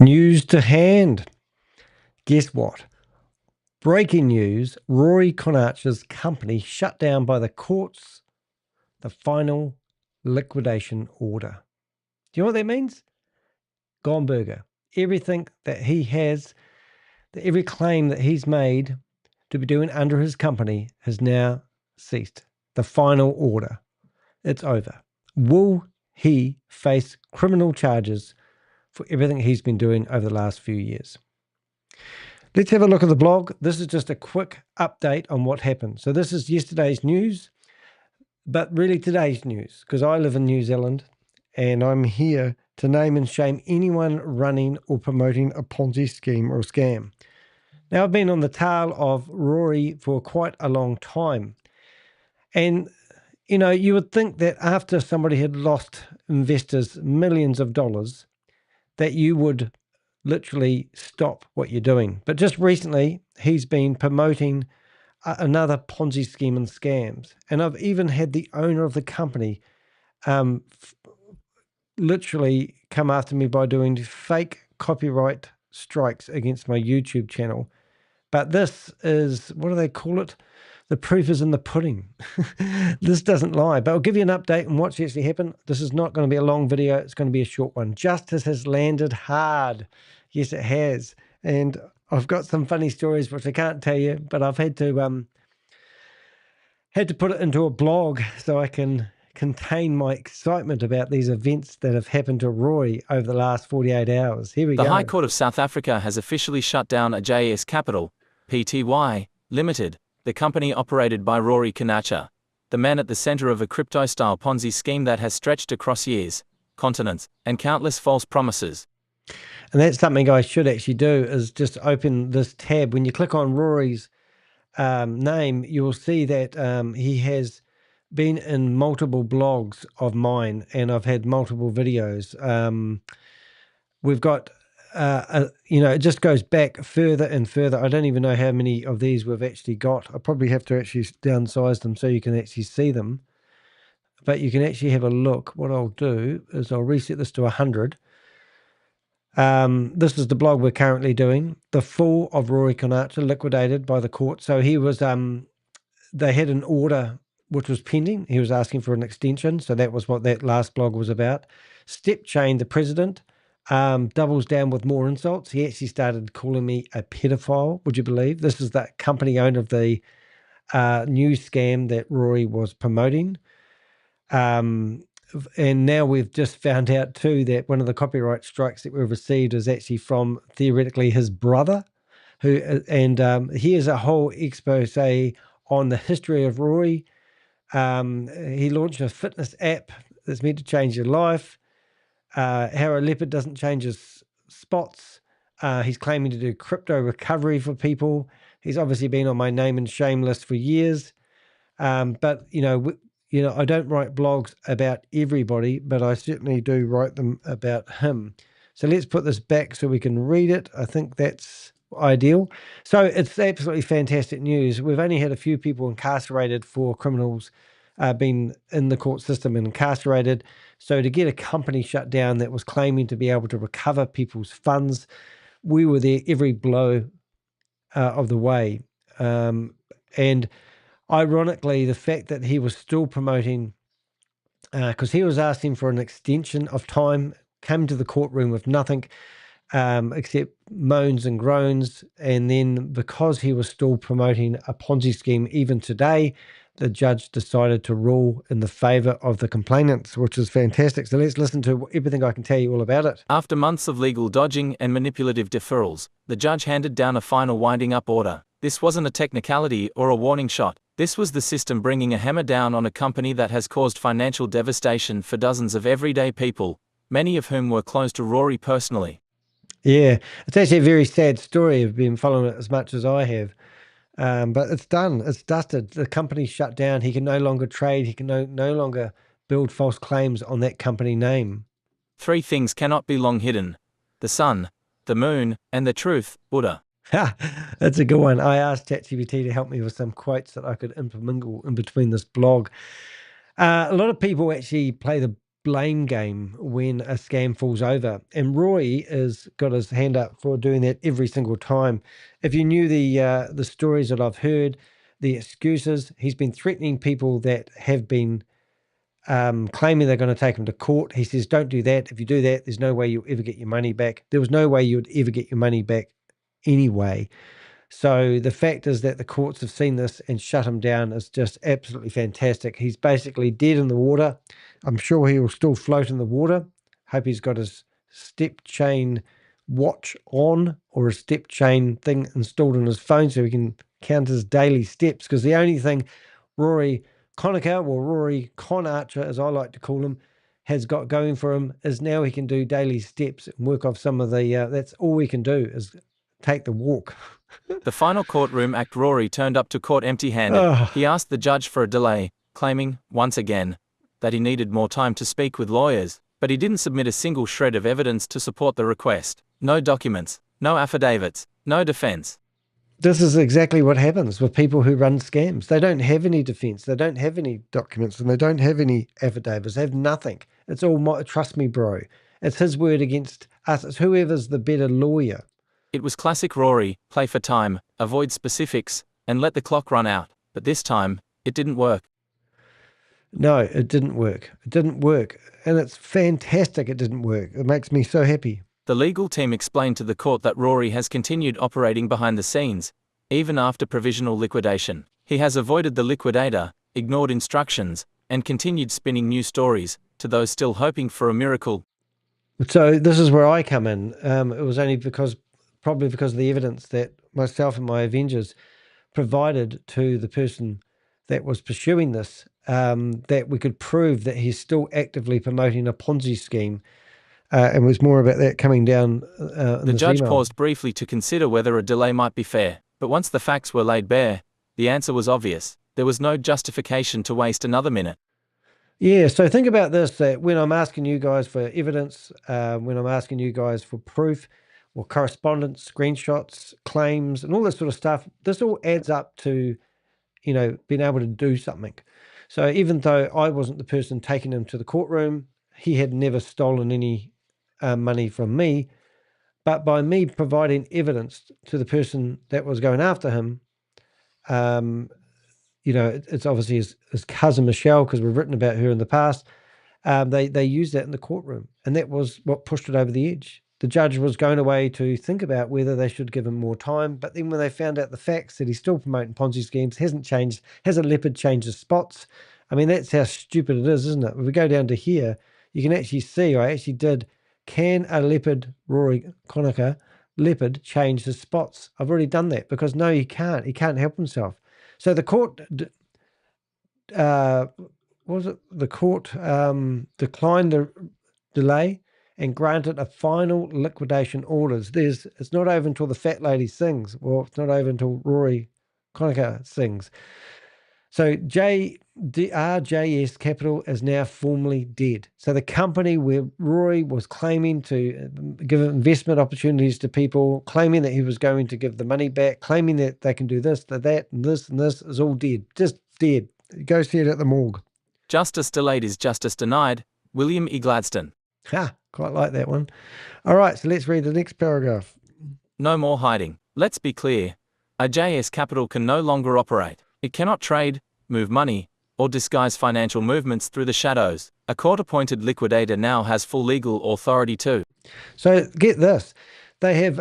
News to hand. Guess what? Breaking news, Rory Conacher's company shut down by the courts, the final liquidation order. Do you know what that means? Gone burger. Everything that he has, every claim that he's made to be doing under his company has now ceased. The final order. It's over. Will he face criminal charges for everything he's been doing over the last few years? Let's have a look at the blog. This is just a quick update on what happened. So this is yesterday's news, but really today's news, because I live in New Zealand and I'm here to name and shame anyone running or promoting a Ponzi scheme or scam. Now, I've been on the tail of Rory for quite a long time. And, you know, you would think that after somebody had lost investors millions of dollars, that you would literally stop what you're doing. But just recently, he's been promoting another Ponzi scheme and scams. And I've even had the owner of the company literally come after me by doing fake copyright strikes against my YouTube channel. But this is, what do they call it? The proof is in the pudding. This doesn't lie. But I'll give you an update on what's actually happened. This is not going to be a long video. It's going to be a short one. Justice has landed hard. Yes, it has. And I've got some funny stories which I can't tell you, but I've had to put it into a blog so I can contain my excitement about these events that have happened to Roy over the last 48 hours. Here we go. The High Court of South Africa has officially shut down RJS Capital, Pty Limited, the company operated by Rory Conacher, the man at the center of a crypto-style Ponzi scheme that has stretched across years, continents, and countless false promises. And that's something I should actually do, is just open this tab. When you click on Rory's name, you will see that he has been in multiple blogs of mine, and I've had multiple videos. We've got, you know, it just goes back further and further. I don't even know how many of these we've actually got. I probably have to actually downsize them so you can actually see them. But you can actually have a look. What I'll do is I'll reset this to 100. This is the blog we're currently doing. The Fall of Rory Conacher, liquidated by the court. So he was, they had an order which was pending. He was asking for an extension. So that was what that last blog was about. Step Chain, the president, doubles down with more insults. He actually started calling me a pedophile. Would you believe? This is the company owner of the news scam that Rory was promoting. And now we've just found out too that one of the copyright strikes that we've received is actually from theoretically his brother, who, and here's a whole expose on the history of Rory. He launched a fitness app that's meant to change your life. How a leopard doesn't change his spots. He's claiming to do crypto recovery for people. He's obviously been on my name and shame list for years. But you know, I don't write blogs about everybody, but I certainly do write them about him. So let's put this back so we can read it. I think that's ideal. So it's absolutely fantastic news. We've only had a few people incarcerated for criminals been in the court system and incarcerated. So to get a company shut down that was claiming to be able to recover people's funds, we were there every blow of the way. And ironically, the fact that he was still promoting, because he was asking for an extension of time, came to the courtroom with nothing except moans and groans. And then because he was still promoting a Ponzi scheme even today, the judge decided to rule in the favor of the complainants, which is fantastic. So let's listen to everything I can tell you all about it. After months of legal dodging and manipulative deferrals, the judge handed down a final winding-up order. This wasn't a technicality or a warning shot. This was the system bringing a hammer down on a company that has caused financial devastation for dozens of everyday people, many of whom were close to Rory personally. Yeah, it's actually a very sad story. I've been following it as much as I have. But it's done. It's dusted. The company's shut down. He can no longer trade. He can no longer build false claims on that company name. 3 things cannot be long hidden: the sun, the moon, and the truth, Buddha. That's a good one. I asked ChatGPT to help me with some quotes that I could intermingle in between this blog. A lot of people actually play the blame game when a scam falls over. And Roy has got his hand up for doing that every single time. If you knew the stories that I've heard, the excuses, he's been threatening people that have been claiming they're going to take him to court. He says, don't do that. If you do that, there's no way you'll ever get your money back. There was no way you would ever get your money back anyway. So the fact is that the courts have seen this and shut him down is just absolutely fantastic. He's basically dead in the water. I'm sure he will still float in the water. Hope he's got his step chain watch on or a step chain thing installed on his phone so he can count his daily steps, because the only thing Rory Conacher, or Rory Conacher as I like to call him, has got going for him is now he can do daily steps and work off some of the, that's all we can do is take the walk. The final courtroom act. Rory turned up to court empty-handed. Oh. He asked the judge for a delay, claiming, once again, that he needed more time to speak with lawyers, but he didn't submit a single shred of evidence to support the request. No documents, no affidavits, no defense. This is exactly what happens with people who run scams. They don't have any defense, they don't have any documents, and they don't have any affidavits. They have nothing. It's all, trust me, bro. It's his word against us. It's whoever's the better lawyer. It was classic Rory, play for time, avoid specifics, and let the clock run out. But this time, it didn't work. No, it didn't work. It didn't work. And it's fantastic it didn't work. It makes me so happy. The legal team explained to the court that Rory has continued operating behind the scenes, even after provisional liquidation. He has avoided the liquidator, ignored instructions, and continued spinning new stories to those still hoping for a miracle. So this is where I come in. It was only probably because of the evidence that myself and my Avengers provided to the person that was pursuing this, that we could prove that he's still actively promoting a Ponzi scheme. And it was more about that coming down. The judge paused briefly to consider whether a delay might be fair, but once the facts were laid bare, the answer was obvious. There was no justification to waste another minute. Yeah, so think about this, that when I'm asking you guys for evidence, when I'm asking you guys for proof or correspondence, screenshots, claims, and all this sort of stuff, this all adds up to, being able to do something. So even though I wasn't the person taking him to the courtroom, he had never stolen any money from me, but by me providing evidence to the person that was going after him, it's obviously his cousin Michelle, because we've written about her in the past. They used that in the courtroom, and that was what pushed it over the edge. The judge was going away to think about whether they should give him more time, but then when they found out the facts that he's still promoting Ponzi schemes, hasn't leopard changed his spots. I mean, that's how stupid it is, isn't it? If we go down to here, you can actually see, I actually did, can a leopard, Rory Conacher, leopard change his spots? I've already done that, because no, he can't. He can't help himself. So the court, declined the delay and granted a final liquidation orders. It's not over until the fat lady sings. Well, it's not over until Rory Conacher sings. So RJS Capital is now formally dead. So the company where Rory was claiming to give investment opportunities to people, claiming that he was going to give the money back, claiming that they can do this, that, and this is all dead. Just dead. Go see it at the morgue. Justice delayed is justice denied. William E. Gladstone. Ha, quite like that one. All right, so let's read the next paragraph. No more hiding. Let's be clear. RJS Capital can no longer operate. It cannot trade, move money, or disguise financial movements through the shadows. A court-appointed liquidator now has full legal authority too. So get this. They have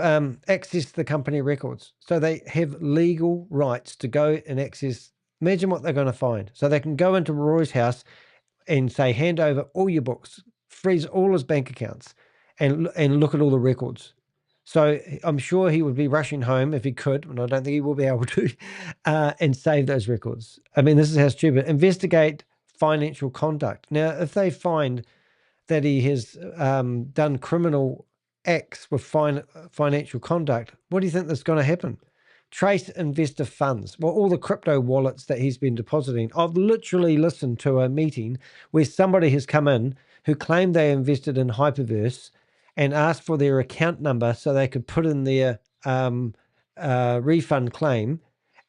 access to the company records. So they have legal rights to go and access. Imagine what they're going to find. So they can go into Rory's house and say, hand over all your books, freeze all his bank accounts, and look at all the records. So I'm sure he would be rushing home if he could, and I don't think he will be able to, and save those records. I mean, this is how stupid. Investigate financial conduct. Now, if they find that he has done criminal acts with financial conduct, what do you think is going to happen? Trace investor funds. Well, all the crypto wallets that he's been depositing. I've literally listened to a meeting where somebody has come in who claimed they invested in Hyperverse and asked for their account number so they could put in their refund claim.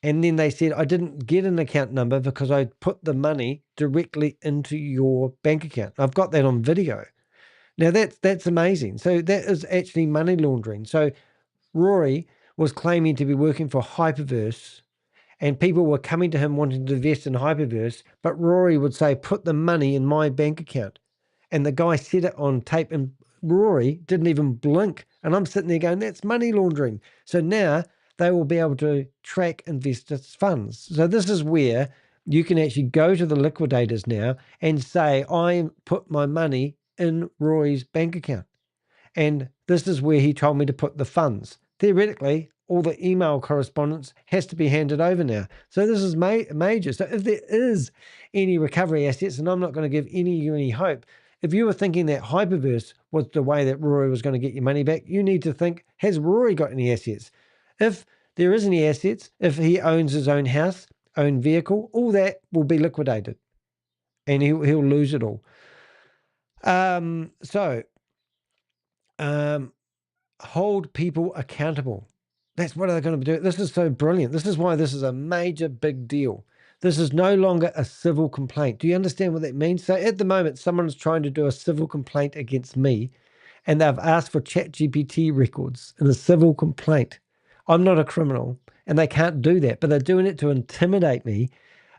And then they said, I didn't get an account number because I put the money directly into your bank account. I've got that on video. Now that's amazing. So that is actually money laundering. So Rory was claiming to be working for Hyperverse, and people were coming to him wanting to invest in Hyperverse, but Rory would say, put the money in my bank account. And the guy said it on tape, and Rory didn't even blink. And I'm sitting there going, that's money laundering. So now they will be able to track investors' funds. So this is where you can actually go to the liquidators now and say, I put my money in Rory's bank account. And this is where he told me to put the funds. Theoretically, all the email correspondence has to be handed over now. So this is major. So if there is any recovery assets, and I'm not going to give any hope, if you were thinking that Hyperverse was the way that Rory was going to get your money back, you need to think, has Rory got any assets? If there is any assets, if he owns his own house, own vehicle, all that will be liquidated and he'll lose it all. Hold people accountable. That's what they're going to do. This is so brilliant. This is why this is a major big deal. This is no longer a civil complaint. Do you understand what that means? So at the moment, someone's trying to do a civil complaint against me, and they've asked for ChatGPT records in a civil complaint. I'm not a criminal, and they can't do that, but they're doing it to intimidate me,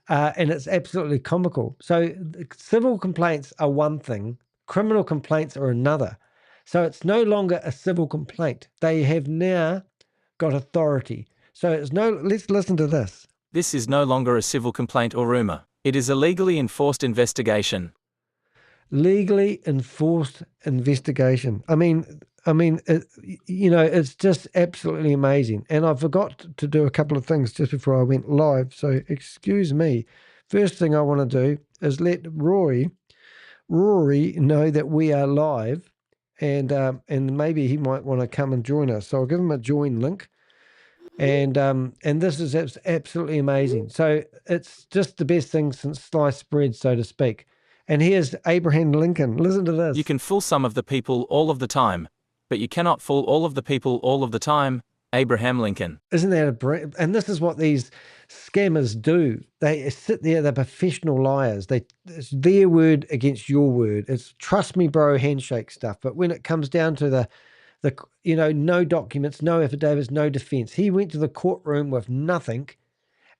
and it's absolutely comical. So civil complaints are one thing, criminal complaints are another. So it's no longer a civil complaint. They have now got authority. So let's listen to this. This is no longer a civil complaint or rumor. It is a legally enforced investigation. Legally enforced investigation. I mean, it's just absolutely amazing. And I forgot to do a couple of things just before I went live. So excuse me. First thing I want to do is let Rory know that we are live, and maybe he might want to come and join us. So I'll give him a join link. And this is absolutely amazing. So it's just the best thing since sliced bread, so to speak. And here's Abraham Lincoln. Listen to this. You can fool some of the people all of the time, but you cannot fool all of the people all of the time. Abraham Lincoln. Isn't that and this is what these scammers do. They sit there, they're professional liars. It's their word against your word. It's trust me, bro, handshake stuff. But when it comes down to the no documents, no affidavits, no defense. He went to the courtroom with nothing,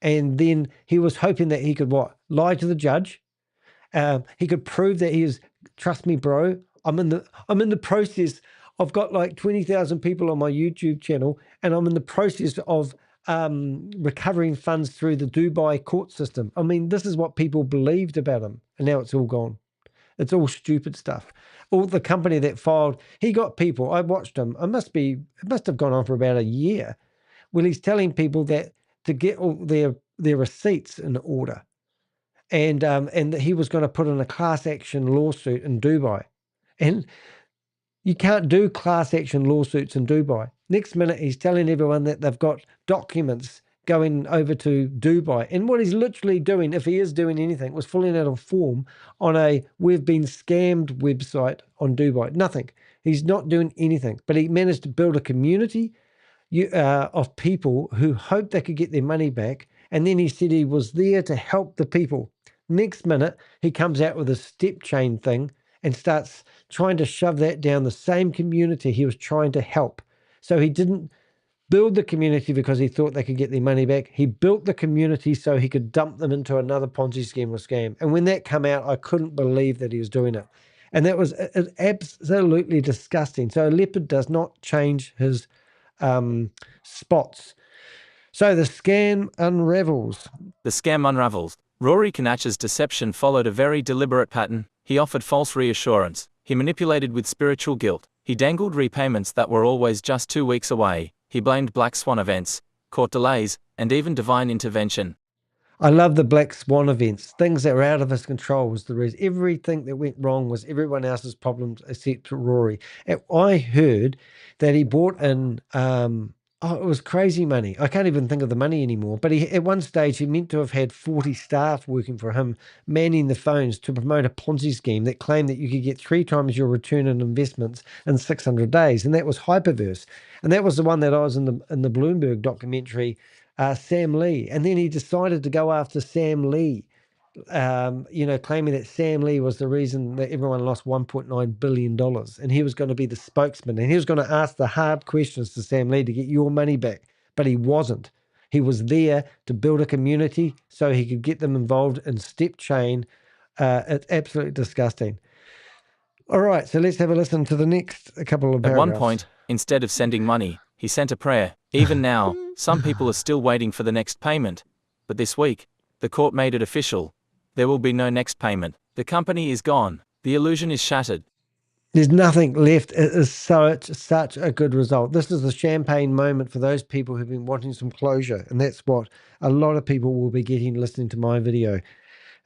and then he was hoping that he could lie to the judge. He could prove that he is, trust me, bro. I'm in the process. I've got like 20,000 people on my YouTube channel, and I'm in the process of recovering funds through the Dubai court system. I mean, this is what people believed about him, and now it's all gone. It's all stupid stuff. All the company that filed, he got people. I watched him. It must have gone on for about a year. Well, he's telling people that to get all their receipts in order, and that he was going to put in a class action lawsuit in Dubai, and you can't do class action lawsuits in Dubai. Next minute, he's telling everyone that they've got documents going over to Dubai. And what he's literally doing, if he is doing anything, was filling out a form on a we've been scammed website on Dubai. Nothing. He's not doing anything. But he managed to build a community of people who hoped they could get their money back. And then he said he was there to help the people. Next minute, he comes out with a step chain thing and starts trying to shove that down the same community he was trying to help. So he didn't build the community because he thought they could get their money back. He built the community so he could dump them into another Ponzi scheme or scam. And when that came out, I couldn't believe that he was doing it. And that was absolutely disgusting. So a leopard does not change his spots. So the scam unravels. The scam unravels. Rory Conacher's deception followed a very deliberate pattern. He offered false reassurance. He manipulated with spiritual guilt. He dangled repayments that were always just 2 weeks away. He blamed black swan events, court delays, and even divine intervention. I love the black swan events, things that were out of his control was the reason. Everything that went wrong was everyone else's problems except Rory. And I heard that he bought in, it was crazy money. I can't even think of the money anymore. But at one stage, he meant to have had 40 staff working for him, manning the phones to promote a Ponzi scheme that claimed that you could get 3 times your return on investments in 600 days. And that was Hyperverse. And that was the one that I was in the Bloomberg documentary Sam Lee. And then he decided to go after Sam Lee, claiming that Sam Lee was the reason that everyone lost $1.9 billion. And he was going to be the spokesman. And he was going to ask the hard questions to Sam Lee to get your money back. But he wasn't. He was there to build a community so he could get them involved in step chain. It's absolutely disgusting. All right, so let's have a listen to the next couple of paragraphs. At one point, instead of sending money, he sent a prayer. Even now, some people are still waiting for the next payment. But this week, the court made it official. There will be no next payment. The company is gone. The illusion is shattered. There's nothing left. It is such a good result. This is the champagne moment for those people who've been wanting some closure. And that's what a lot of people will be getting listening to my video.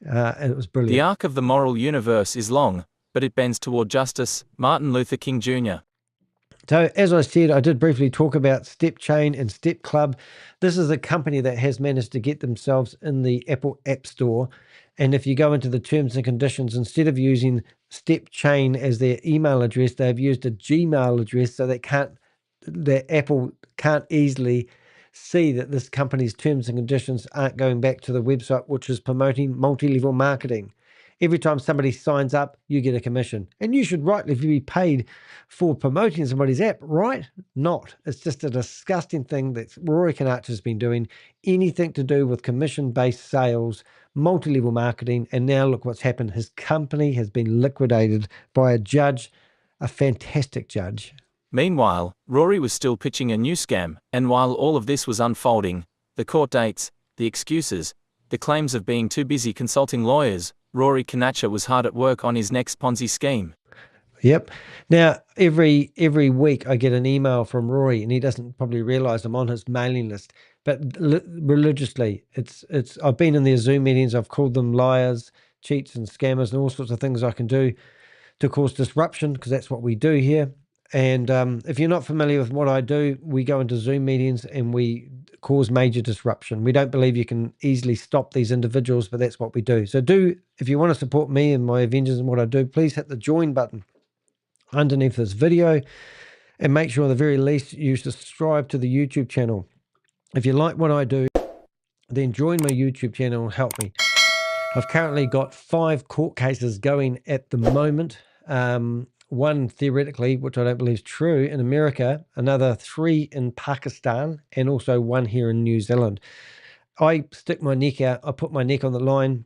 And it was brilliant. The arc of the moral universe is long, but it bends toward justice. Martin Luther King Jr. So as I said, I did briefly talk about Step Chain and Step Club. This is a company that has managed to get themselves in the Apple App Store. And if you go into the terms and conditions, instead of using Step Chain as their email address, they've used a Gmail address so that Apple can't easily see that this company's terms and conditions aren't going back to the website, which is promoting multi-level marketing. Every time somebody signs up, you get a commission. And you should rightly be paid for promoting somebody's app, right? Not. It's just a disgusting thing that Rory Conacher has been doing. Anything to do with commission-based sales, multi-level marketing, and now look what's happened. His company has been liquidated by a judge, a fantastic judge. Meanwhile, Rory was still pitching a new scam, and while all of this was unfolding, the court dates, the excuses, the claims of being too busy consulting lawyers, Rory Conacher was hard at work on his next Ponzi scheme. Yep. Now, every week I get an email from Rory, and he doesn't probably realize I'm on his mailing list, but religiously, I've been in their Zoom meetings. I've called them liars, cheats, and scammers, and all sorts of things I can do to cause disruption, because that's what we do here. And if you're not familiar with what I do, we go into Zoom meetings and we cause major disruption. We don't believe you can easily stop these individuals, but that's what we do. So if you want to support me and my Avengers and what I do, please hit the join button underneath this video, and make sure at the very least you subscribe to the YouTube channel. If you like what I do, then join my YouTube channel and help me. I've currently got 5 court cases going at the moment. One theoretically, which I don't believe is true, in America, another 3 in Pakistan, and also 1 here in New Zealand. I stick my neck out. I put my neck on the line.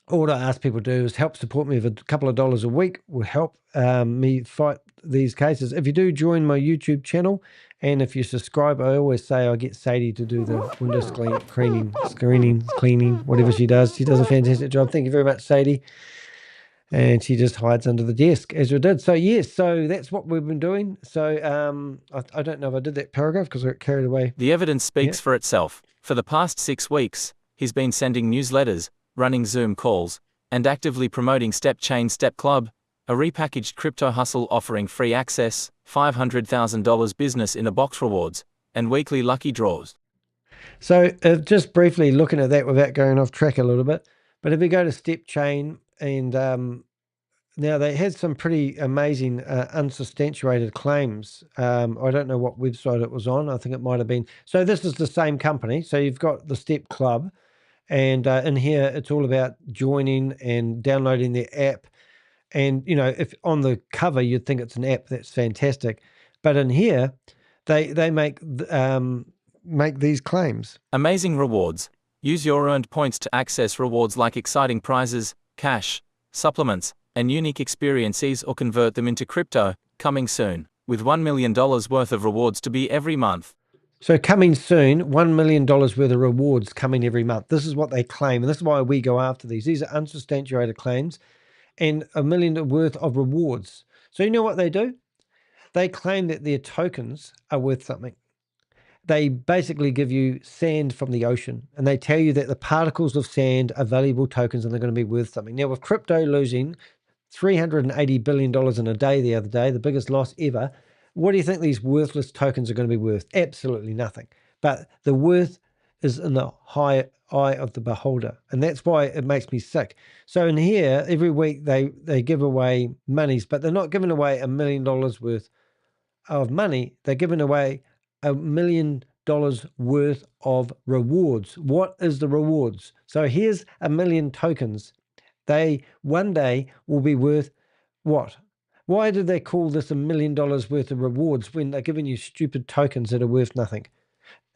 All I ask people to do is help support me with a couple of dollars a week. Will help me fight these cases. If you do join my YouTube channel, and if you subscribe, I always say I get Sadie to do the window cleaning, whatever she does. She does a fantastic job. Thank you very much, Sadie. And she just hides under the desk, as we did. So, yes, so that's what we've been doing. So, I don't know if I did that paragraph because I got carried away. The evidence speaks for itself. For the past 6 weeks, he's been sending newsletters, running Zoom calls, and actively promoting Step Chain Step Club, a repackaged crypto hustle offering free access, $500,000 business in a box rewards, and weekly lucky draws. So, just briefly looking at that without going off track a little bit, but if we go to Step Chain, and now they had some pretty amazing unsubstantiated claims. I don't know what website it was on. I think it might have been. So this is the same company. So you've got the Step Club, and in here it's all about joining and downloading the app. And if on the cover you'd think it's an app, that's fantastic. But in here, they make these claims. Amazing rewards. Use your earned points to access rewards like exciting prizes, cash, supplements, and unique experiences, or convert them into crypto, coming soon, with $1 million worth of rewards to be every month. So coming soon, $1 million worth of rewards coming every month. This is what they claim, and this is why we go after these. These are unsubstantiated claims, and $1 million worth of rewards. So you know what they do? They claim that their tokens are worth something. They basically give you sand from the ocean, and they tell you that the particles of sand are valuable tokens and they're going to be worth something. Now, with crypto losing $380 billion in a day the other day, the biggest loss ever, what do you think these worthless tokens are going to be worth? Absolutely nothing. But the worth is in the eye of the beholder, and that's why it makes me sick. So in here, every week they give away monies, but they're not giving away $1 million worth of money. They're giving away $1 million worth of rewards. What is the rewards? So here's 1 million tokens. They one day will be worth what? Why do they call this $1 million worth of rewards when they're giving you stupid tokens that are worth nothing?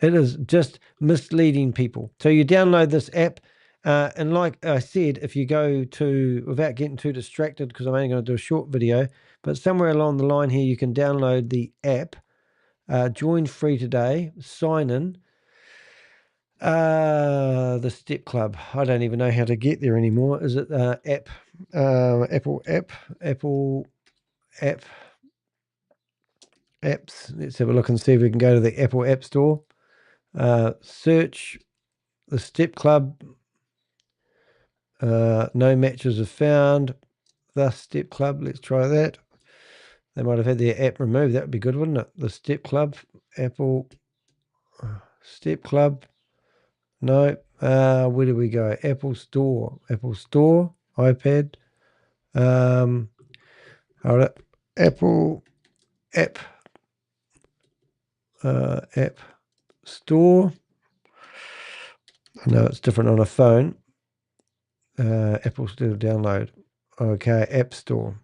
It is just misleading people. So you download this app, and like I said, if you go to, without getting too distracted, because I'm only going to do a short video, but somewhere along the line here, you can download the app, join free today, sign in, the Step Club. I don't even know how to get there anymore. Is it app, Apple app, apps? Let's have a look and see if we can go to the Apple App Store. Search the Step Club. No matches are found. The Step Club. Let's try that. They might have had their app removed. That would be good, wouldn't it? The Step Club. Apple Step Club. No. Where do we go? Apple Store. Apple Store. iPad. Hold it. Apple app. App Store. I know it's different on a phone. Apple Store download. Okay, App Store.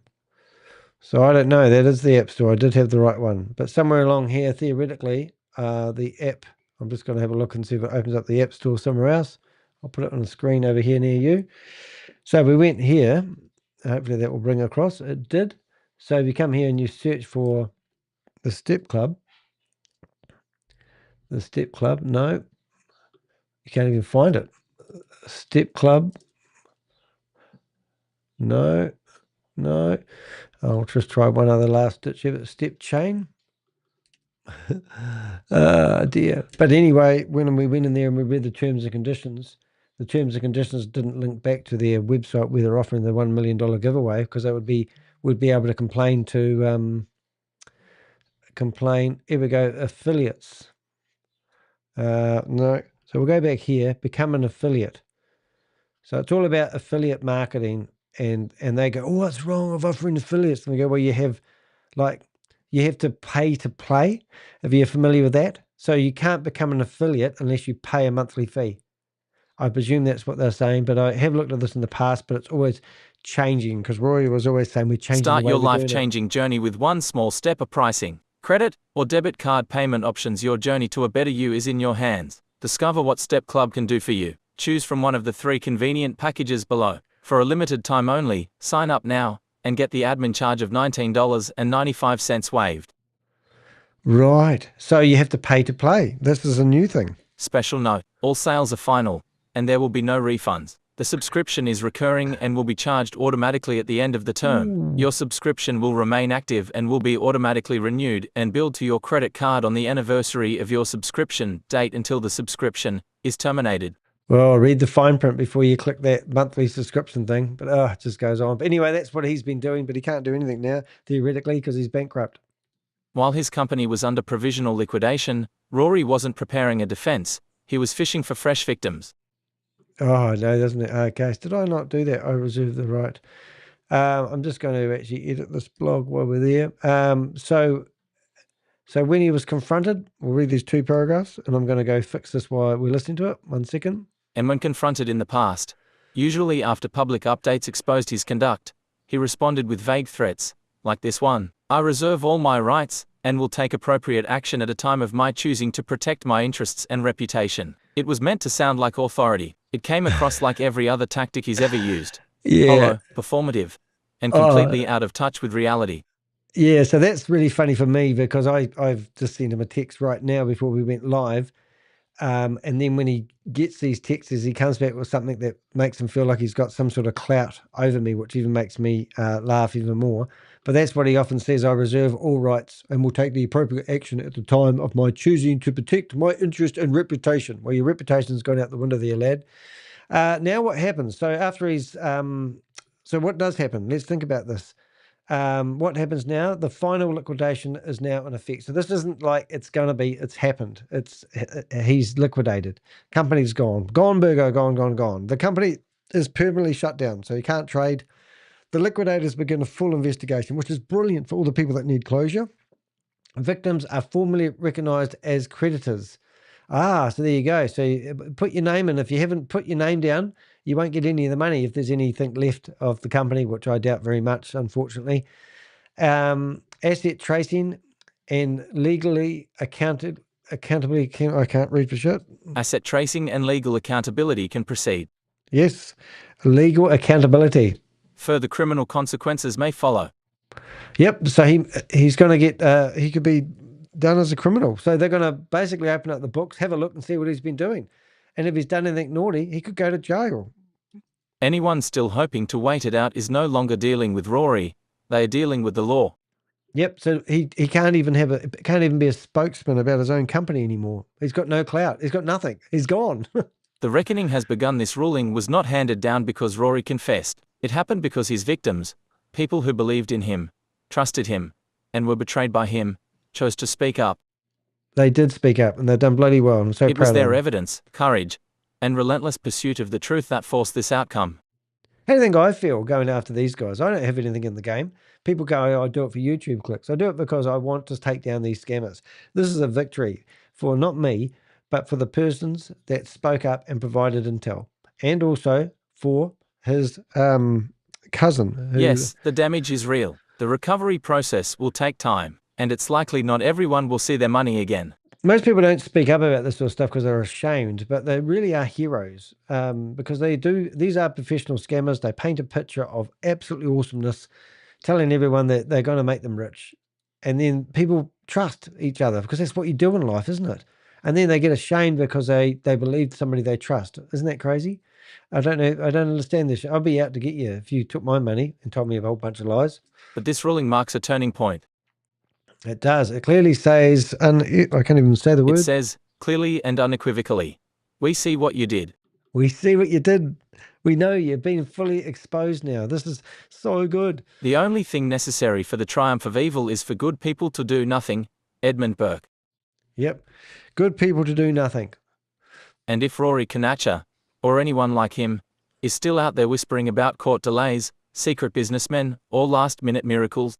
So I don't know. That is the App Store. I did have the right one. But somewhere along here, theoretically, the app, I'm just going to have a look and see if it opens up the App Store somewhere else. I'll put it on the screen over here near you. So we went here. Hopefully that will bring across. It did. So if you come here and you search for the Step Club. The Step Club. No. You can't even find it. Step Club. No. No. I'll just try one other last ditch effort. Step Chain. Dear. But anyway, when we went in there and we read the terms and conditions didn't link back to their website where they're offering the $1 million giveaway, because they would be able to complain to here we go, affiliates. No. So we'll go back here, become an affiliate. So it's all about affiliate marketing, and they go, oh, what's wrong with offering affiliates? And we go, well, you have to pay to play, if you're familiar with that. So you can't become an affiliate unless you pay a monthly fee. I presume that's what they're saying, but I have looked at this in the past, but it's always changing, because Rory was always saying we're changing. Start your life-changing journey with one small step of pricing. Credit or debit card payment options. Your journey to a better you is in your hands. Discover what Step Club can do for you. Choose from one of the 3 convenient packages below. For a limited time only, sign up now and get the admin charge of $19.95 waived. Right. So you have to pay to play. This is a new thing. Special note, all sales are final, and there will be no refunds. The subscription is recurring and will be charged automatically at the end of the term. Ooh. Your subscription will remain active and will be automatically renewed and billed to your credit card on the anniversary of your subscription date until the subscription is terminated. Well, read the fine print before you click that monthly subscription thing. But it just goes on. But anyway, that's what he's been doing, but he can't do anything now, theoretically, because he's bankrupt. While his company was under provisional liquidation, Rory wasn't preparing a defense. He was fishing for fresh victims. Oh, no, doesn't it? Okay, did I not do that? I reserve the right. I'm just going to actually edit this blog while we're there. So when he was confronted, we'll read these 2 paragraphs, and I'm going to go fix this while we're listening to it. 1 second. And when confronted in the past, usually after public updates exposed his conduct, he responded with vague threats, like this one: I reserve all my rights, and will take appropriate action at a time of my choosing to protect my interests and reputation. It was meant to sound like authority. It came across like every other tactic he's ever used. Yeah. Hollow, performative, and completely out of touch with reality. Yeah, so that's really funny for me, because I've just sent him a text right now before we went live. And then when he gets these texts, he comes back with something that makes him feel like he's got some sort of clout over me, which even makes me laugh even more. But that's what he often says: I reserve all rights and will take the appropriate action at the time of my choosing to protect my interest and reputation. Well, your reputation's gone out the window there, lad. Now what happens? So after he's... so what does happen? Let's think about this. What happens now? The final liquidation is now in effect. So this isn't like it's happened. He's liquidated. Company's gone. Gone, burger, gone. The company is permanently shut down, so you can't trade. The liquidators begin a full investigation, which is brilliant for all the people that need closure. Victims are formally recognized as creditors. So there you go. So you put your name in. If you haven't put your name down, you won't get any of the money if there's anything left of the company, which I doubt very much, unfortunately. Asset tracing and legally accountability. I can't read for shit. Asset tracing and legal accountability can proceed. Yes, legal accountability. Further criminal consequences may follow. Yep. So he's going to get he could be done as a criminal. So they're going to basically open up the books, have a look, and see what he's been doing. And if he's done anything naughty, he could go to jail. Anyone still hoping to wait it out is no longer dealing with Rory. They are dealing with the law. Yep. So he can't even be a spokesman about his own company anymore. He's got no clout. He's got nothing. He's gone. The reckoning has begun. This ruling was not handed down because Rory confessed. It happened because his victims, people who believed in him, trusted him, and were betrayed by him, chose to speak up. They did speak up, and they've done bloody well. I'm so proud of them. It was their evidence, courage, and relentless pursuit of the truth that forced this outcome. How do you think I feel going after these guys? I don't have anything in the game. People go, oh, I do it for YouTube clicks. I do it because I want to take down these scammers. This is a victory for not me, but for the persons that spoke up and provided intel, and also for his cousin. Yes, the damage is real. The recovery process will take time, and it's likely not everyone will see their money again. Most people don't speak up about this sort of stuff because they're ashamed, but they really are heroes because these are professional scammers. They paint a picture of absolutely awesomeness, telling everyone that they're going to make them rich. And then people trust each other because that's what you do in life, isn't it? And then they get ashamed because they believe somebody they trust. Isn't that crazy? I don't know. I don't understand this. I'll be out to get you if you took my money and told me a whole bunch of lies. But this ruling marks a turning point. It does. It clearly says, I can't even say the word. It says, clearly and unequivocally, we see what you did. We see what you did. We know you've been fully exposed now. This is so good. The only thing necessary for the triumph of evil is for good people to do nothing. Edmund Burke. Yep. Good people to do nothing. And if Rory Conacher, or anyone like him, is still out there whispering about court delays, secret businessmen, or last-minute miracles,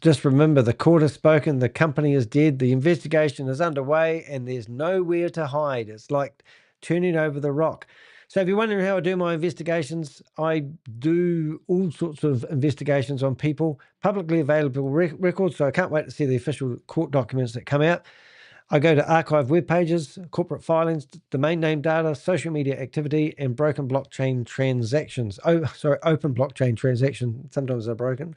just remember, the court has spoken, the company is dead, the investigation is underway, and there's nowhere to hide. It's like turning over the rock. So if you're wondering how I do my investigations, I do all sorts of investigations on people, publicly available records, so I can't wait to see the official court documents that come out. I go to archive web pages, corporate filings, domain name data, social media activity, and broken blockchain transactions. Open blockchain transactions. Sometimes they're broken.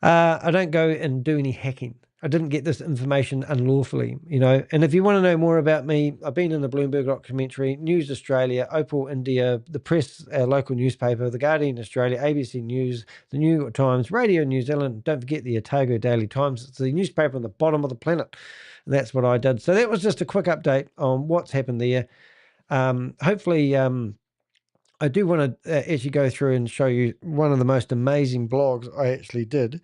I don't go and do any hacking. I didn't get this information unlawfully, And if you want to know more about me, I've been in the Bloomberg documentary, News Australia, Opal India, the Press, our local newspaper, The Guardian Australia, ABC News, the New York Times, Radio New Zealand. Don't forget the Otago Daily Times. It's the newspaper on the bottom of the planet. And that's what I did. So that was just a quick update on what's happened there. Hopefully, I do want to actually go through and show you one of the most amazing blogs I actually did.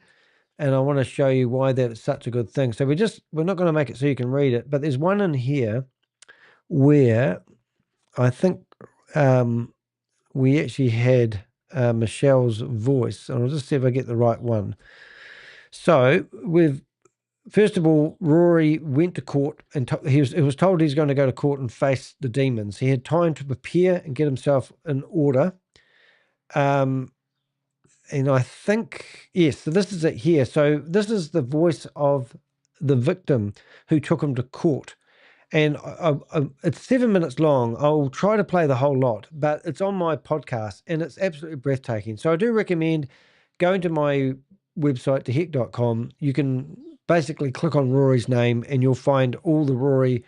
And I want to show you why that's such a good thing. So we're not going to make it so you can read it, but there's one in here where I think we actually had Michelle's voice. And I'll just see if I get the right one. So first of all, Rory went to court and he was told he's going to go to court and face the demons. He had time to prepare and get himself in order. And I think, yes, so this is it here. So this is the voice of the victim who took him to court. And it's 7 minutes long. I'll try to play the whole lot, but it's on my podcast and it's absolutely breathtaking. So I do recommend going to my website, theheck.com. You can basically click on Rory's name and you'll find all the Rory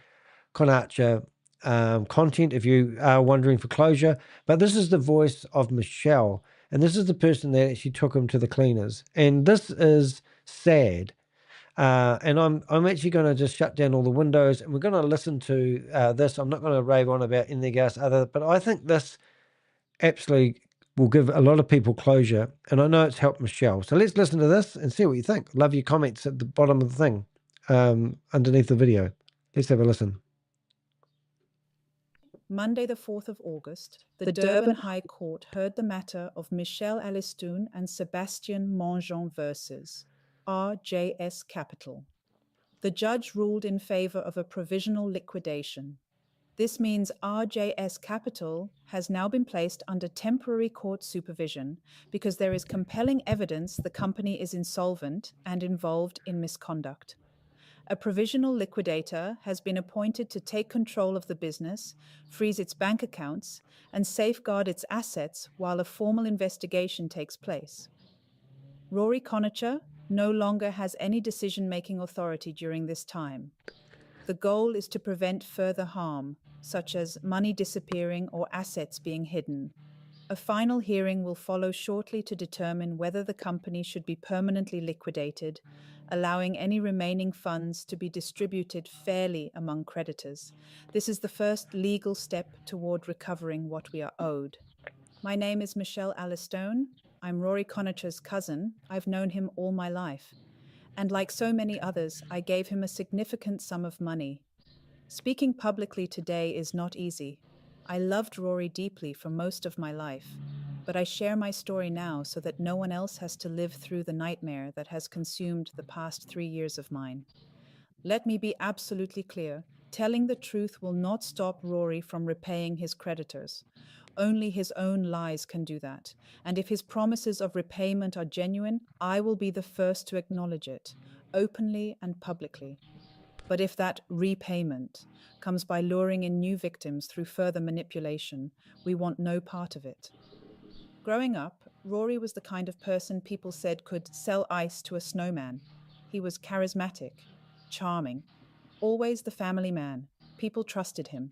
Conacher content if you are wondering for closure. But this is the voice of Michelle. And this is the person that actually took him to the cleaners. And this is sad. And I'm actually going to just shut down all the windows and we're going to listen to this. I'm not going to rave on about anything else but I think this absolutely will give a lot of people closure. And I know it's helped Michelle. So let's listen to this and see what you think. Love your comments at the bottom of the thing, underneath the video. Let's have a listen. Monday, the 4th of August, the Durban High Court heard the matter of Michelle Alistoun and Sebastian Mongeon versus RJS Capital. The judge ruled in favor of a provisional liquidation. This means RJS Capital has now been placed under temporary court supervision because there is compelling evidence the company is insolvent and involved in misconduct. A provisional liquidator has been appointed to take control of the business, freeze its bank accounts, and safeguard its assets while a formal investigation takes place. Rory Conacher no longer has any decision-making authority during this time. The goal is to prevent further harm, such as money disappearing or assets being hidden. A final hearing will follow shortly to determine whether the company should be permanently liquidated, allowing any remaining funds to be distributed fairly among creditors. This is the first legal step toward recovering what we are owed. My name is Michelle Allistone. I'm Rory Conacher's cousin. I've known him all my life. And like so many others, I gave him a significant sum of money. Speaking publicly today is not easy. I loved Rory deeply for most of my life, but I share my story now so that no one else has to live through the nightmare that has consumed the past 3 years of mine. Let me be absolutely clear. Telling the truth will not stop Rory from repaying his creditors. Only his own lies can do that. And if his promises of repayment are genuine, I will be the first to acknowledge it, openly and publicly. But if that repayment comes by luring in new victims through further manipulation, we want no part of it. Growing up, Rory was the kind of person people said could sell ice to a snowman. He was charismatic, charming, always the family man. People trusted him.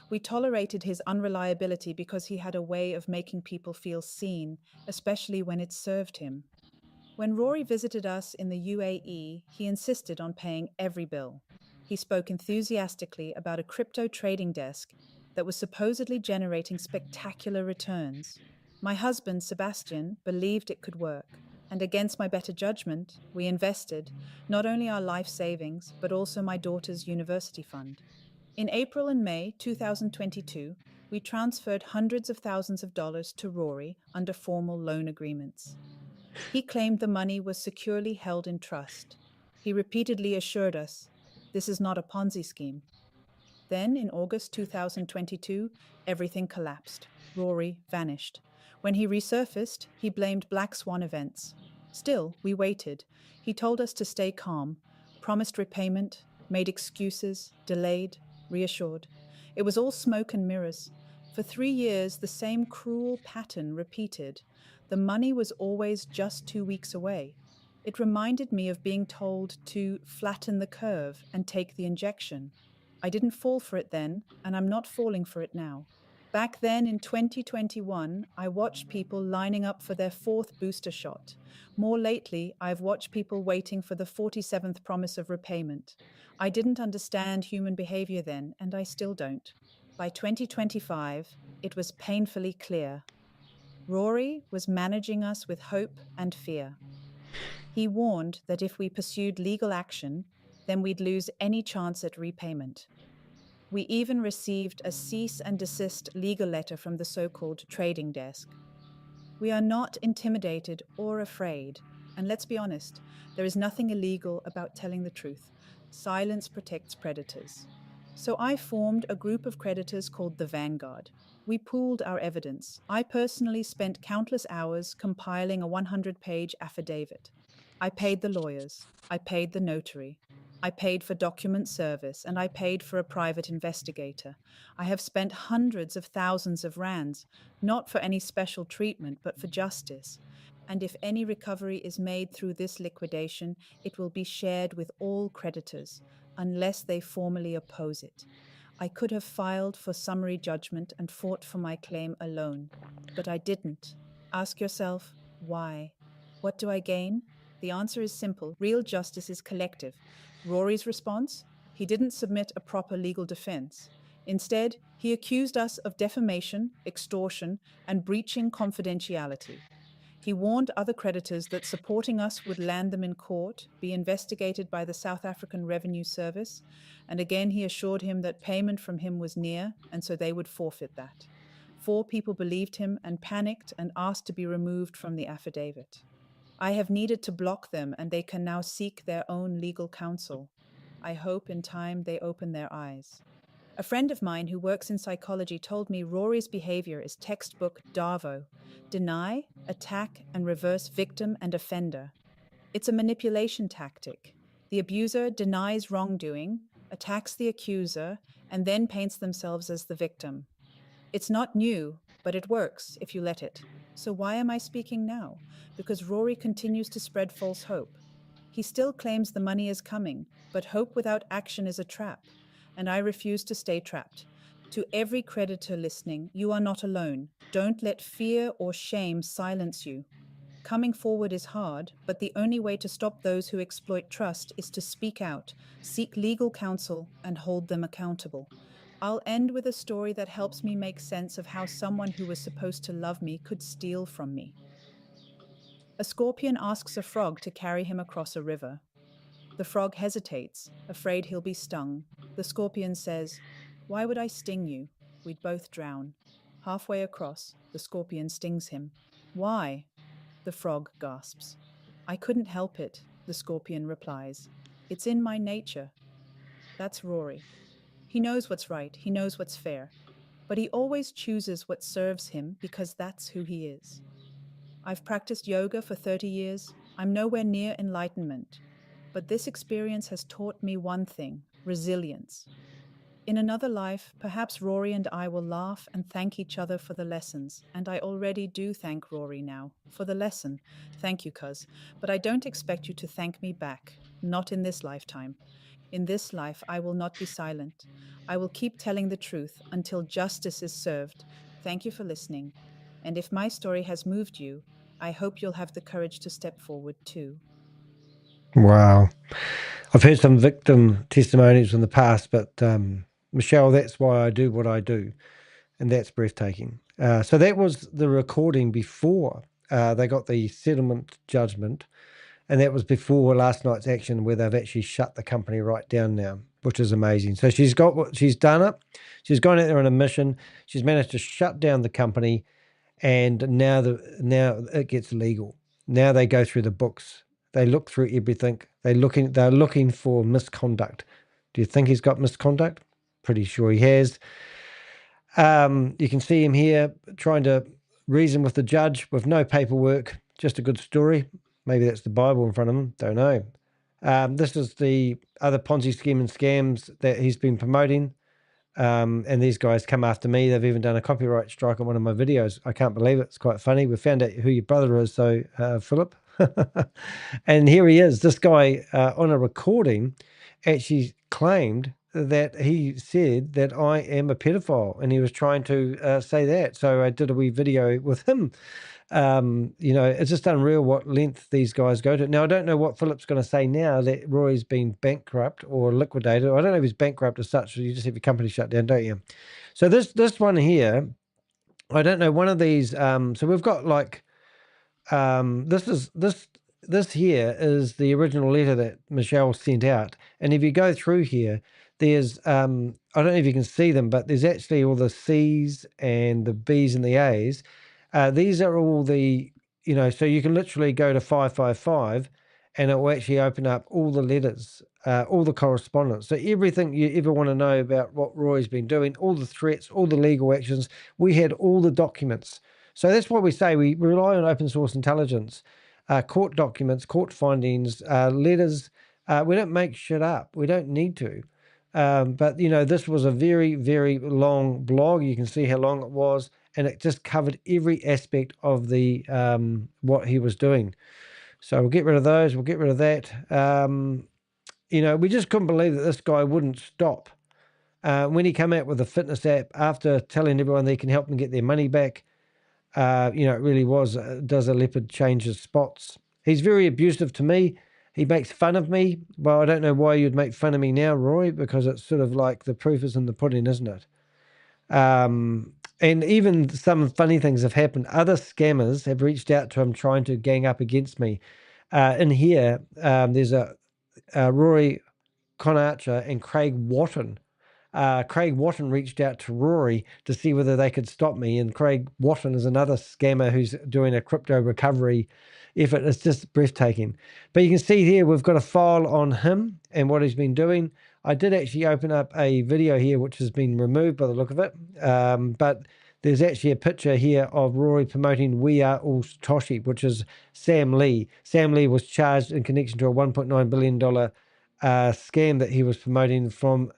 We tolerated his unreliability because he had a way of making people feel seen, especially when it served him. When Rory visited us in the UAE, he insisted on paying every bill. He spoke enthusiastically about a crypto trading desk that was supposedly generating spectacular returns. My husband, Sebastian, believed it could work, and against my better judgment, we invested not only our life savings, but also my daughter's university fund. In April and May 2022, we transferred hundreds of thousands of dollars to Rory under formal loan agreements. He claimed the money was securely held in trust. He repeatedly assured us, "This is not a Ponzi scheme." Then, in August 2022, everything collapsed. Rory vanished. When he resurfaced, he blamed black swan events. Still, we waited. He told us to stay calm, promised repayment, made excuses, delayed, reassured. It was all smoke and mirrors. For 3 years, the same cruel pattern repeated. The money was always just 2 weeks away. It reminded me of being told to flatten the curve and take the injection. I didn't fall for it then, and I'm not falling for it now. Back then in 2021, I watched people lining up for their 4th booster shot. More lately, I've watched people waiting for the 47th promise of repayment. I didn't understand human behavior then, and I still don't. By 2025, it was painfully clear. Rory was managing us with hope and fear. He warned that if we pursued legal action, then we'd lose any chance at repayment. We even received a cease and desist legal letter from the so-called trading desk. We are not intimidated or afraid, and let's be honest, there is nothing illegal about telling the truth. Silence protects predators. So I formed a group of creditors called the Vanguard. We pooled our evidence. I personally spent countless hours compiling a 100-page affidavit. I paid the lawyers. I paid the notary. I paid for document service, and I paid for a private investigator. I have spent hundreds of thousands of rands, not for any special treatment, but for justice. And if any recovery is made through this liquidation, it will be shared with all creditors, unless they formally oppose it. I could have filed for summary judgment and fought for my claim alone, but I didn't. Ask yourself, why? What do I gain? The answer is simple. Real justice is collective. Rory's response? He didn't submit a proper legal defense. Instead, he accused us of defamation, extortion, and breaching confidentiality. He warned other creditors that supporting us would land them in court, be investigated by the South African Revenue Service, and again he assured him that payment from him was near, and so they would forfeit that. 4 people believed him and panicked and asked to be removed from the affidavit. I have needed to block them, and they can now seek their own legal counsel. I hope in time they open their eyes. A friend of mine who works in psychology told me Rory's behavior is textbook DARVO: deny, attack, and reverse victim and offender. It's a manipulation tactic. The abuser denies wrongdoing, attacks the accuser, and then paints themselves as the victim. It's not new, but it works if you let it. So why am I speaking now? Because Rory continues to spread false hope. He still claims the money is coming, but hope without action is a trap, and I refuse to stay trapped. To every creditor listening, you are not alone. Don't let fear or shame silence you. Coming forward is hard, but the only way to stop those who exploit trust is to speak out, seek legal counsel, and hold them accountable. I'll end with a story that helps me make sense of how someone who was supposed to love me could steal from me. A scorpion asks a frog to carry him across a river. The frog hesitates, afraid he'll be stung. The scorpion says, "Why would I sting you? We'd both drown." Halfway across, the scorpion stings him. "Why?" The frog gasps. "I couldn't help it," the scorpion replies. "It's in my nature." That's Rory. He knows what's right, he knows what's fair, but he always chooses what serves him because that's who he is. I've practiced yoga for 30 years. I'm nowhere near enlightenment, but this experience has taught me one thing: resilience. In another life, perhaps Rory and I will laugh and thank each other for the lessons, and I already do thank Rory now for the lesson. Thank you, cuz, but I don't expect you to thank me back, not in this lifetime. In this life, I will not be silent. I will keep telling the truth until justice is served. Thank you for listening. And if my story has moved you, I hope you'll have the courage to step forward too. Wow. I've heard some victim testimonies in the past, but Michelle, that's why I do what I do. And that's breathtaking. So that was the recording before they got the settlement judgment. And that was before last night's action, where they've actually shut the company right down now, which is amazing. So she's done it. She's gone out there on a mission. She's managed to shut down the company, and now it gets legal. Now they go through the books. They look through everything. They're looking for misconduct. Do you think he's got misconduct? Pretty sure he has. You can see him here trying to reason with the judge with no paperwork, just a good story. Maybe that's the Bible in front of him. Don't know. This is the other Ponzi scheme and scams that he's been promoting. And these guys come after me. They've even done a copyright strike on one of my videos. I can't believe it. It's quite funny. We found out who your brother is, so Philip. And here he is. This guy on a recording actually claimed that he said that I am a pedophile, and he was trying to say that. So I did a wee video with him. It's just unreal what length these guys go to. Now, I don't know what Philip's going to say now that Rory's been bankrupt or liquidated. I don't know if he's bankrupt as such. You just have your company shut down, don't you? So this one here, I don't know, one of these, so we've got like, this here is the original letter that Michelle sent out. And if you go through here, there's, I don't know if you can see them, but there's actually all the C's and the B's and the A's. These are all the, so you can literally go to 555 and it will actually open up all the letters, all the correspondence. So everything you ever want to know about what Roy's been doing, all the threats, all the legal actions, we had all the documents. So that's what we say. We rely on open source intelligence, court documents, court findings, letters. We don't make shit up. We don't need to. But, this was a very, very long blog. You can see how long it was. And it just covered every aspect of the what he was doing. So we'll get rid of those. We'll get rid of that. We just couldn't believe that this guy wouldn't stop. When he came out with the fitness app, after telling everyone they can help them get their money back, it really was, does a leopard change his spots? He's very abusive to me. He makes fun of me. Well, I don't know why you'd make fun of me now, Roy, because it's sort of like the proof is in the pudding, isn't it? And even some funny things have happened. Other scammers have reached out to him trying to gang up against me. In here, there's a Rory Conacher and Craig Watton. Craig Watton reached out to Rory to see whether they could stop me. And Craig Watton is another scammer who's doing a crypto recovery effort. It's just breathtaking. But you can see here we've got a file on him and what he's been doing. I did actually open up a video here which has been removed by the look of it. But there's actually a picture here of Rory promoting We Are All Satoshi, which is Sam Lee. Sam Lee was charged in connection to a $1.9 billion scam that he was promoting from,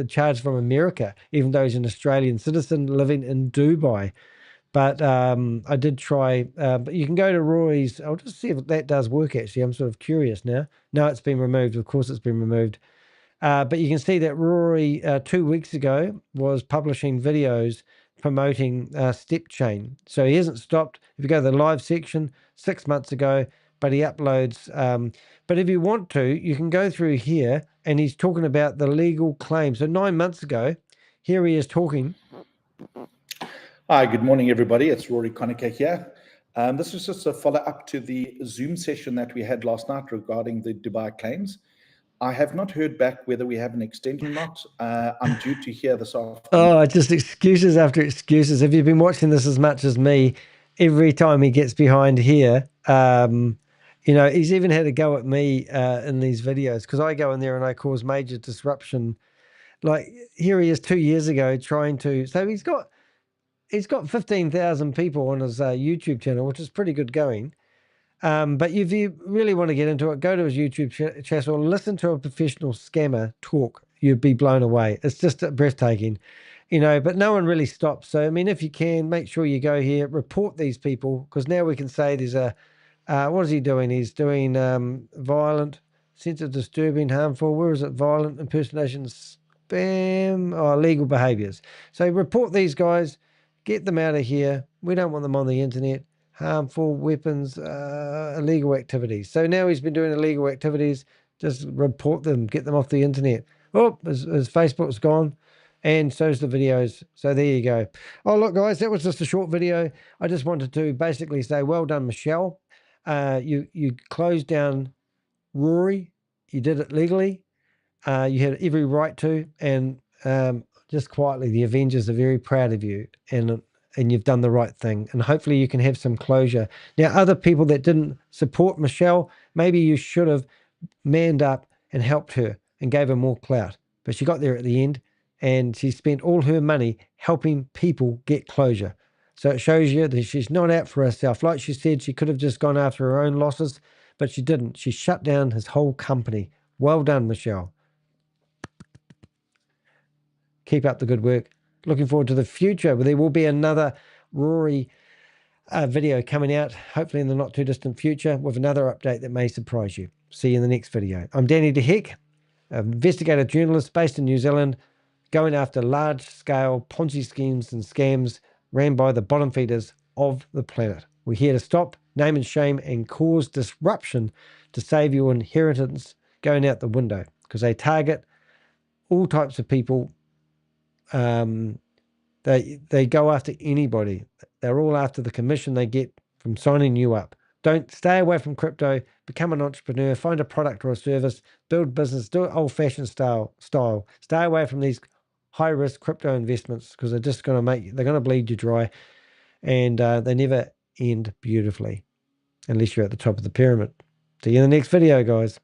charged from America, even though he's an Australian citizen living in Dubai. But I did try, but you can go to Rory's. I'll just see if that does work, actually. I'm sort of curious now. No, it's been removed. Of course, it's been removed. But you can see that Rory 2 weeks ago was publishing videos promoting Step Chain. So he hasn't stopped. If you go to the live section 6 months ago, but he uploads. But if you want to, you can go through here and he's talking about the legal claim. So 9 months ago, here he is talking. Hi, good morning, everybody. It's Rory Conacher here. This was just a follow-up to the Zoom session that we had last night regarding the Dubai claims. I have not heard back whether we have an extension or not. I'm due to hear this afternoon. Oh, just excuses after excuses. If you've been watching this as much as me, every time he gets behind here, you know, he's even had a go at me in these videos because I go in there and I cause major disruption. Like here he is 2 years ago trying to, so he's got 15,000 people on his YouTube channel, which is pretty good going. But if you really want to get into it, go to his YouTube channel, listen to a professional scammer talk. You'd be blown away. It's just breathtaking, you know, but no one really stops. So, I mean, if you can, make sure you go here, report these people, because now we can say there's a, what is he doing? He's doing violent, sensitive, disturbing, harmful, where is it? Violent, impersonation, spam, or illegal behaviors. So report these guys, get them out of here. We don't want them on the internet. Harmful weapons, illegal activities. So now he's been doing illegal activities. Just report them, get them off the internet. Oh, his Facebook's gone, and so's the videos. So there you go. Oh, look, guys, that was just a short video. I just wanted to basically say, well done, Michelle. You closed down Rory. You did it legally. You had every right to, and just quietly, the Avengers are very proud of you, and you've done the right thing, and hopefully you can have some closure. Now, other people that didn't support Michelle, maybe you should have manned up and helped her and gave her more clout, but she got there at the end, and she spent all her money helping people get closure. So it shows you that she's not out for herself. Like she said, she could have just gone after her own losses, but she didn't. She shut down his whole company. Well done, Michelle. Keep up the good work. Looking forward to the future, where there will be another Rory video coming out, hopefully in the not too distant future, with another update that may surprise you. See you in the next video. I'm Danny DeHeck, an investigative journalist based in New Zealand, going after large-scale Ponzi schemes and scams ran by the bottom feeders of the planet. We're here to stop, name and shame, and cause disruption to save your inheritance going out the window, because they target all types of people. They go after anybody. They're all after the commission they get from signing you up. Don't stay away from crypto. Become an entrepreneur. Find a product or a service. Build business. Do it old-fashioned style. Stay away from these high-risk crypto investments, because they're just going to they're going to bleed you dry, and they never end beautifully unless you're at the top of the pyramid. See you in the next video, guys.